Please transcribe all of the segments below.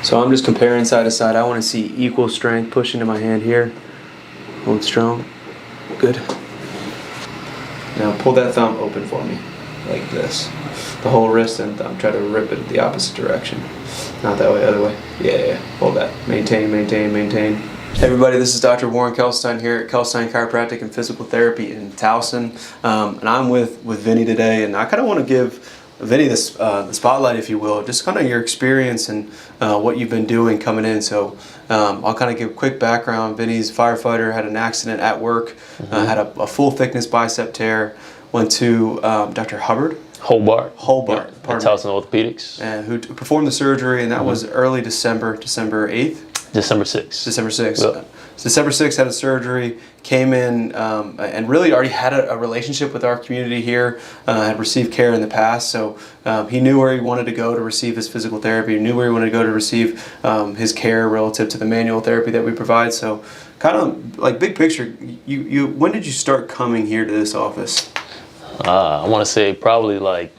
So I'm just comparing side to side. I want to see equal strength. Push into my hand here. Hold strong. Good. Now pull that thumb open for me, like this. The whole wrist and thumb. Try to rip it the opposite direction. Not that way, other way. Yeah. Hold that. Maintain, maintain, maintain. Hey everybody, this is Dr. Warren Kalkstein here at Kalkstein Chiropractic and Physical Therapy in Towson. And I'm with Vinny today, and I kind of want to give Vinny the spotlight, if you will, just kind of your experience and what you've been doing coming in. So I'll kind of give a quick background. Vinny's a firefighter, had an accident at work, had a full thickness bicep tear, went to Dr. Hobart, Hobart, yeah, at Towson Orthopedics, who performed the surgery, and that was early December 8th. December 6th. December 6th. Yep. So December 6th had a surgery, came in and really already had a relationship with our community here, had received care in the past, so he knew where he wanted to go to receive his physical therapy, he knew where he wanted to go to receive his care relative to the manual therapy that we provide. So kind of like big picture, when did you start coming here to this office? I want to say probably like,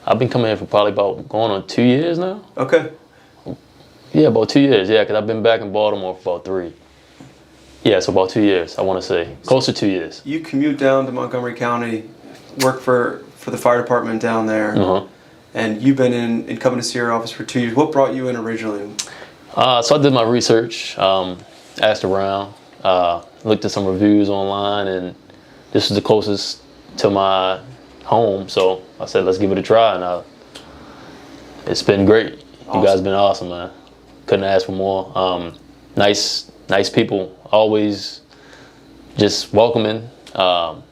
I've been coming here for probably about going on 2 years now. Okay. Yeah, about 2 years, yeah, because I've been back in Baltimore for about 3. Yeah, so about 2 years, I want to say. Close to 2 years. You commute down to Montgomery County, work for the fire department down there, and you've been in coming to see our office for 2 years. What brought you in originally? So I did my research, asked around, looked at some reviews online, and this was the closest to my home, so I said, let's give it a try, and it's been great. Awesome. You guys been awesome, man. Couldn't ask for more. Nice people, always just welcoming, and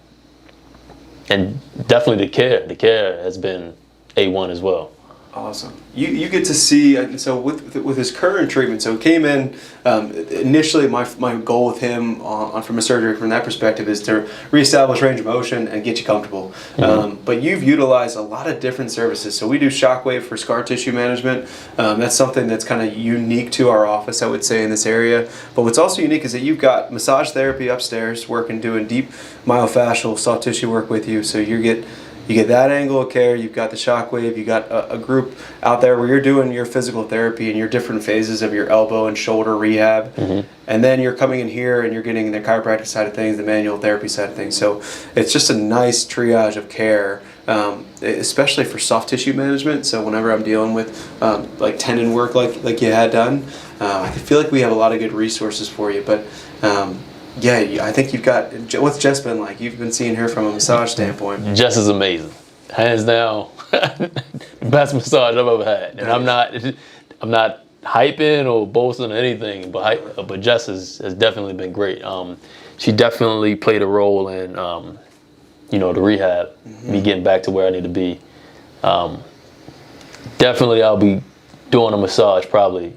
definitely the care has been A1 as well. Awesome. You get to see, so with his current treatment, so he came in, initially my goal with him from a surgery from that perspective is to reestablish range of motion and get you comfortable. But you've utilized a lot of different services. So we do Shockwave for scar tissue management. That's something that's kind of unique to our office, I would say, in this area. But what's also unique is that you've got massage therapy upstairs, doing deep myofascial soft tissue work with you. So you get that angle of care, you've got the Shockwave, you got a group out there where you're doing your physical therapy and your different phases of your elbow and shoulder rehab. And then you're coming in here and you're getting the chiropractic side of things, the manual therapy side of things. So it's just a nice triage of care, especially for soft tissue management. So whenever I'm dealing with like tendon work like you had done, I feel like we have a lot of good resources for you. But yeah, I think you've got, what's Jess been like? You've been seeing her from a massage standpoint. Jess is amazing. Hands down, best massage I've ever had. And I'm not hyping or boasting or anything, but Jess has definitely been great. She definitely played a role in, the rehab, me getting back to where I need to be. Definitely I'll be doing a massage probably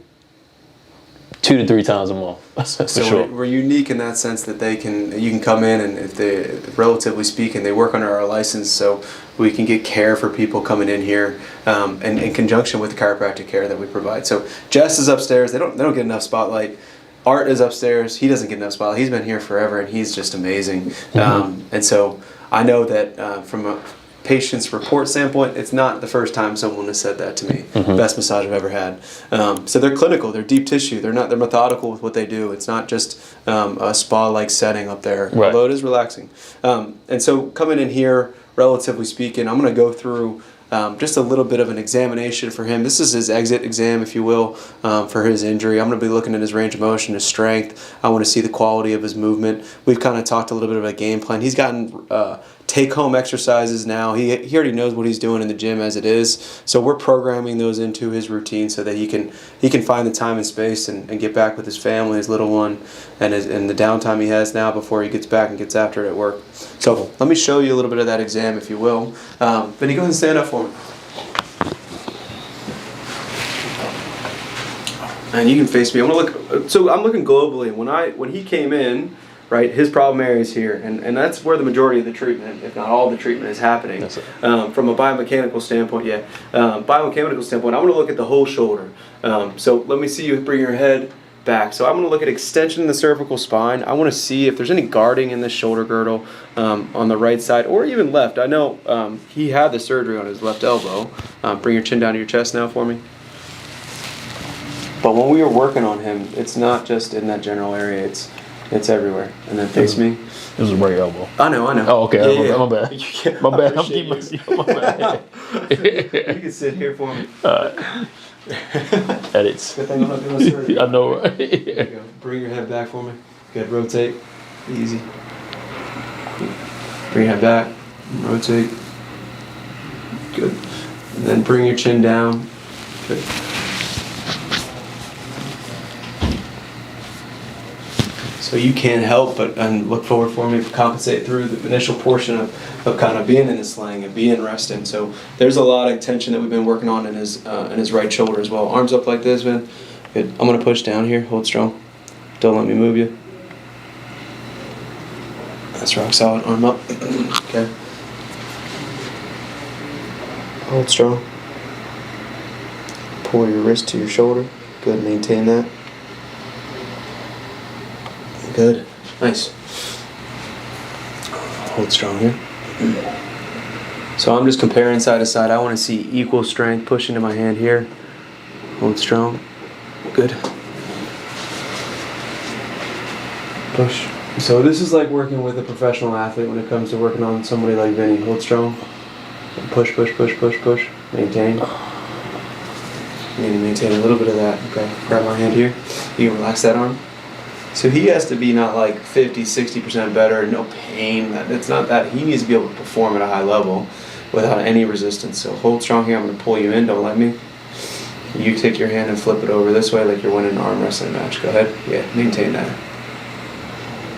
2 to 3 times a month. So sure. We're unique in that sense that you can come in, and if they, relatively speaking, they work under our license, so we can get care for people coming in here, and in conjunction with the chiropractic care that we provide. So Jess is upstairs. They don't get enough spotlight. Art is upstairs. He doesn't get enough spotlight. He's been here forever, and he's just amazing. And so I know that from a patient's report standpoint, it's not the first time someone has said that to me. Best massage I've ever had. So they're clinical, they're deep tissue, they're methodical with what they do. It's not just a spa-like setting up there, right, although it is relaxing. And so coming in here, relatively speaking, I'm going to go through just a little bit of an examination for him. This is his exit exam, if you will, for his injury. I'm going to be looking at his range of motion, his strength. I want to see the quality of his movement. We've kind of talked a little bit about a game plan. He's gotten take-home exercises now. He already knows what he's doing in the gym as it is. So we're programming those into his routine so that he can find the time and space and get back with his family, his little one, and the downtime he has now before he gets back and gets after it at work. So let me show you a little bit of that exam, if you will. Vinny, go ahead and stand up for me. And you can face me. I'm looking globally. When he came in, right, his problem area is here, and that's where the majority of the treatment, if not all the treatment, is happening. From a biomechanical standpoint, biomechanical standpoint, I want to look at the whole shoulder. So let me see you bring your head back. So I'm going to look at extension in the cervical spine. I want to see if there's any guarding in the shoulder girdle on the right side or even left. I know he had the surgery on his left elbow. Bring your chin down to your chest now for me. But when we were working on him, it's not just in that general area. It's everywhere. And then face me. It was a right elbow. I know. Oh, okay. Yeah, My bad. yeah. My bad. I'm Appreciate keeping my bad. You can sit here for me. Edits. Good thing I'm not doing surgery. I know, right? There you go. Bring your head back for me. Good. Rotate. Easy. Bring your head back. Rotate. Good. And then bring your chin down. Good. So you can't help but and look forward for me to compensate through the initial portion of kind of being in his sling and being resting. So there's a lot of tension that we've been working on in his right shoulder as well. Arms up like this, man. Good. I'm gonna push down here. Hold strong. Don't let me move you. That's rock solid. Arm up. Okay. Hold strong. Pull your wrist to your shoulder. Good. Maintain that. Good. Nice. Hold strong here. So I'm just comparing side to side. I want to see equal strength. Push into my hand here. Hold strong. Good. Push. So this is like working with a professional athlete when it comes to working on somebody like Vinny. Hold strong. Push, push, push, push, push. Maintain. You need to maintain a little bit of that. Okay. Grab my hand here. You can relax that arm. So he has to be not like 50, 60% better, no pain. It's not that. He needs to be able to perform at a high level without any resistance. So hold strong here. I'm going to pull you in. Don't let me. You take your hand and flip it over this way like you're winning an arm wrestling match. Go ahead. Yeah, maintain that.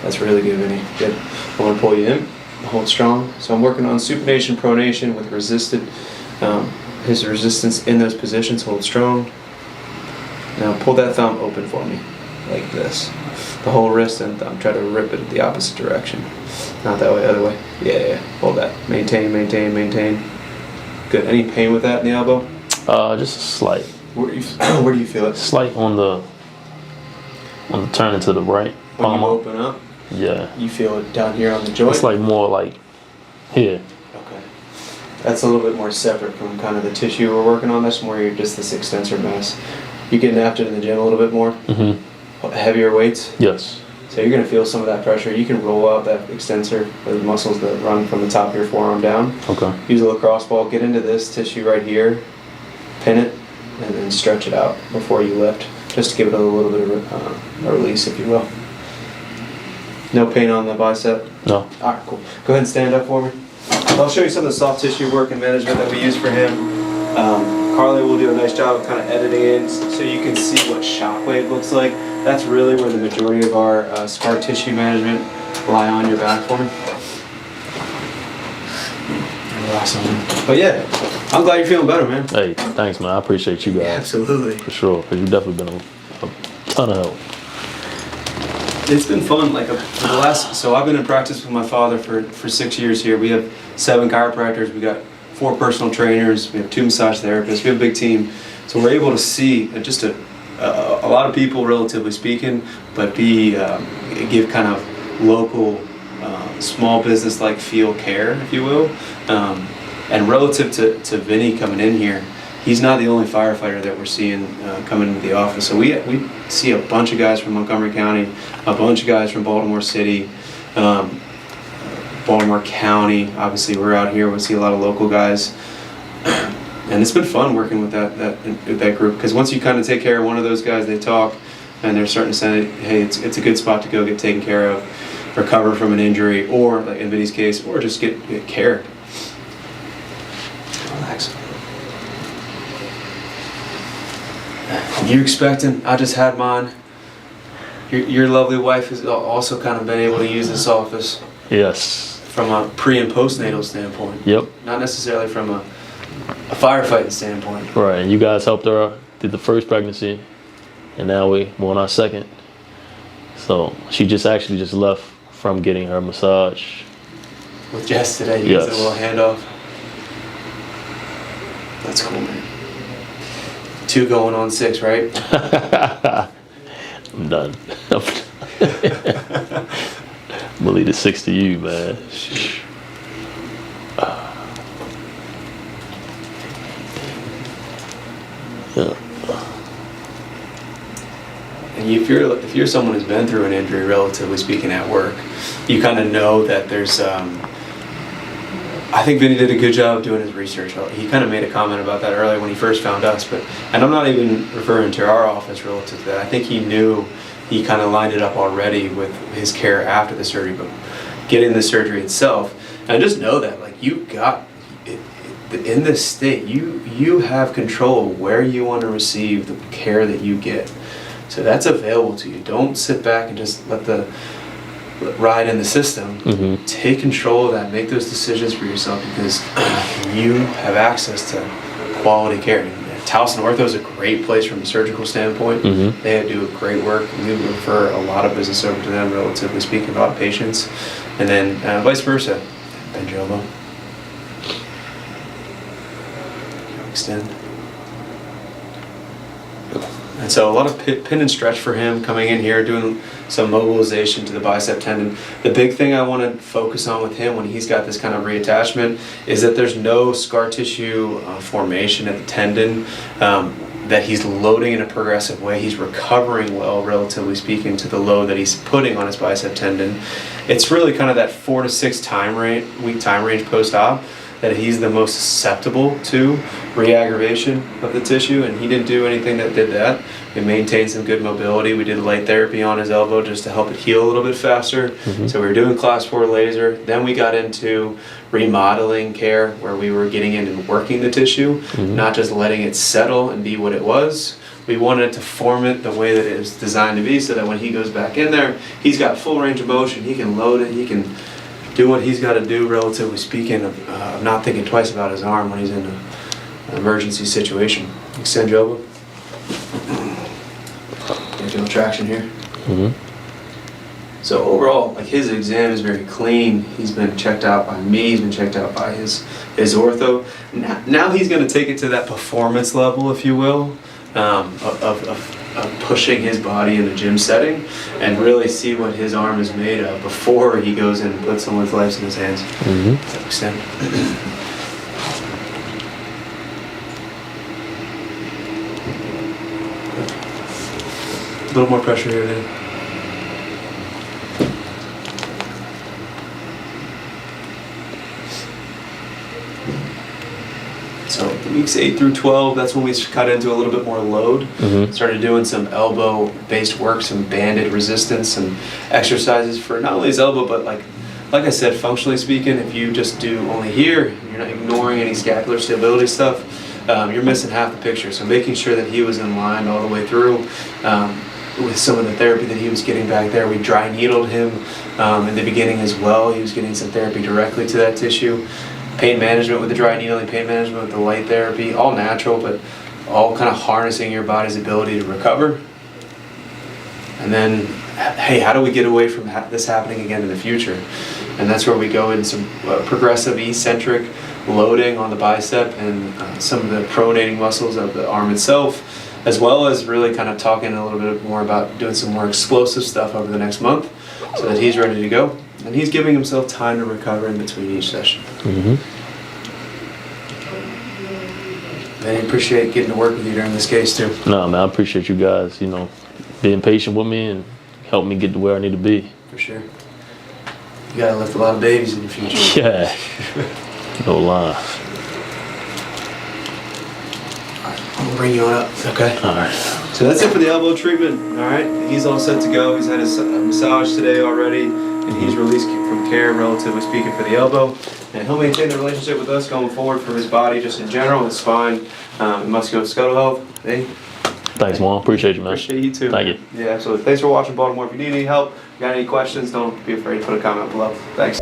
That's really good, Vinny. Good. I'm going to pull you in. Hold strong. So I'm working on supination, pronation with his resistance in those positions. Hold strong. Now pull that thumb open for me, like this. The whole wrist and thumb. Try to rip it the opposite direction. Not that way, other way. Yeah. Hold that. Maintain, maintain, maintain. Good. Any pain with that in the elbow? Just a slight. Where do you feel it? Slight on the turning to the right. When you open up? Yeah. You feel it down here on the joint? It's like more like here. Okay. That's a little bit more separate from kind of the tissue we're working on. That's more just this extensor mass. You getting after it in the gym a little bit more? Mm-hmm. Heavier weights? Yes. So you're going to feel some of that pressure. You can roll out that extensor, the muscles that run from the top of your forearm down. Okay. Use a lacrosse ball, get into this tissue right here, pin it, and then stretch it out before you lift, just to give it a little bit of a release, if you will. No pain on the bicep? No. All right, cool. Go ahead and stand up for me. I'll show you some of the soft tissue work and management that we use for him. Carly will do a nice job of kind of editing in so you can see what Shockwave looks like. That's really where the majority of our scar tissue management lie on your back for me. Relax on me. But yeah, I'm glad you're feeling better, man. Hey, thanks, man. I appreciate you guys. Yeah, absolutely. For sure, because you've definitely been a ton of help. It's been fun. Like for the last, so I've been in practice with my father for 6 years here. We have 7 chiropractors. We got 4 personal trainers. We have 2 massage therapists. We have a big team. So we're able to see just a lot of people, relatively speaking, but give kind of local, small business-like feel care, if you will. And relative to Vinny coming in here, he's not the only firefighter that we're seeing coming into the office. So we see a bunch of guys from Montgomery County, a bunch of guys from Baltimore City, Baltimore County. Obviously, we're out here. We see a lot of local guys. And it's been fun working with that group, because once you kind of take care of one of those guys, they talk, and they're starting to say, hey, it's a good spot to go get taken care of, recover from an injury, or like in Vinny's case, or just get cared. Relax. You're expecting? I just had mine. Your lovely wife has also kind of been able to use this office. Yes. From a pre and postnatal standpoint. Yep. Not necessarily from a firefighting standpoint. Right, and you guys helped her through the first pregnancy, and now we're on our second. So she just left from getting her massage. With Jess today, you did a little handoff. That's cool, man. 2 going on 6, right? I'm done. I'm gonna leave the 6 to you, man. Yeah. And if you're someone who's been through an injury, relatively speaking, at work, you kind of know that there's. I think Vinny did a good job doing his research. He kind of made a comment about that earlier when he first found us, and I'm not even referring to our office relative to that. I think he knew, he kind of lined it up already with his care after the surgery, but getting the surgery itself. And I just know that, like, you got it, in this state, you have control of where you want to receive the care that you get. So that's available to you. Don't sit back and just let the ride in the system. Mm-hmm. Take control of that. Make those decisions for yourself, because you have access to quality care. Towson Ortho is a great place from a surgical standpoint. Mm-hmm. They do great work. We refer a lot of business over to them, relatively speaking, a lot of patients. And then vice versa. Bend your elbow. Extend. And so a lot of pin and stretch for him coming in here, doing some mobilization to the bicep tendon. The big thing I want to focus on with him when he's got this kind of reattachment is that there's no scar tissue formation at the tendon, that he's loading in a progressive way. He's recovering well, relatively speaking, to the load that he's putting on his bicep tendon. It's really kind of that 4 to 6 week time range post-op that he's the most susceptible to re-aggravation of the tissue, and he didn't do anything that did that. We maintained some good mobility. We did light therapy on his elbow just to help it heal a little bit faster. Mm-hmm. So we were doing class 4 laser. Then we got into remodeling care, where we were getting in and working the tissue, mm-hmm. not just letting it settle and be what it was. We wanted to form it the way that it was designed to be, so that when he goes back in there, he's got full range of motion. He can load it. He can do what he's got to do, relatively speaking, of not thinking twice about his arm when he's in an emergency situation. Extend your elbow. Get a little traction here. Mm-hmm. So overall, like, his exam is very clean. He's been checked out by me. He's been checked out by his ortho. Now he's going to take it to that performance level, if you will, of pushing his body in a gym setting and really see what his arm is made of before he goes in and puts someone's life in his hands. Mm-hmm. So extend. A little more pressure here then. So weeks 8 through 12, that's when we cut into a little bit more load. Mm-hmm. Started doing some elbow-based work, some banded resistance, some exercises for not only his elbow, but like I said, functionally speaking, if you just do only here, you're not ignoring any scapular stability stuff, you're missing half the picture. So making sure that he was in line all the way through with some of the therapy that he was getting back there. We dry needled him in the beginning as well. He was getting some therapy directly to that tissue. Pain management with the dry needling, pain management with the light therapy, all natural, but all kind of harnessing your body's ability to recover. And then, hey, how do we get away from this happening again in the future? And that's where we go into some progressive eccentric loading on the bicep and some of the pronating muscles of the arm itself, as well as really kind of talking a little bit more about doing some more explosive stuff over the next month so that he's ready to go. And he's giving himself time to recover in between each session. Mm-hmm. I appreciate getting to work with you during this case too. No, man, I appreciate you guys, being patient with me and helping me get to where I need to be. For sure. You gotta lift a lot of babies in the future. Yeah. No lie. I'm gonna bring you on up. Okay. All right. So that's it for the elbow treatment. All right. He's all set to go. He's had his massage today already, and he's released from care, relatively speaking, for the elbow. And he'll maintain the relationship with us going forward for his body, just in general, his spine, musculoskeletal health. Hey. Thanks, Mom. Appreciate you, man. Appreciate you too. Thank you. Yeah, absolutely. Thanks for watching Baltimore. If you need any help, got any questions, don't be afraid to put a comment below. Thanks.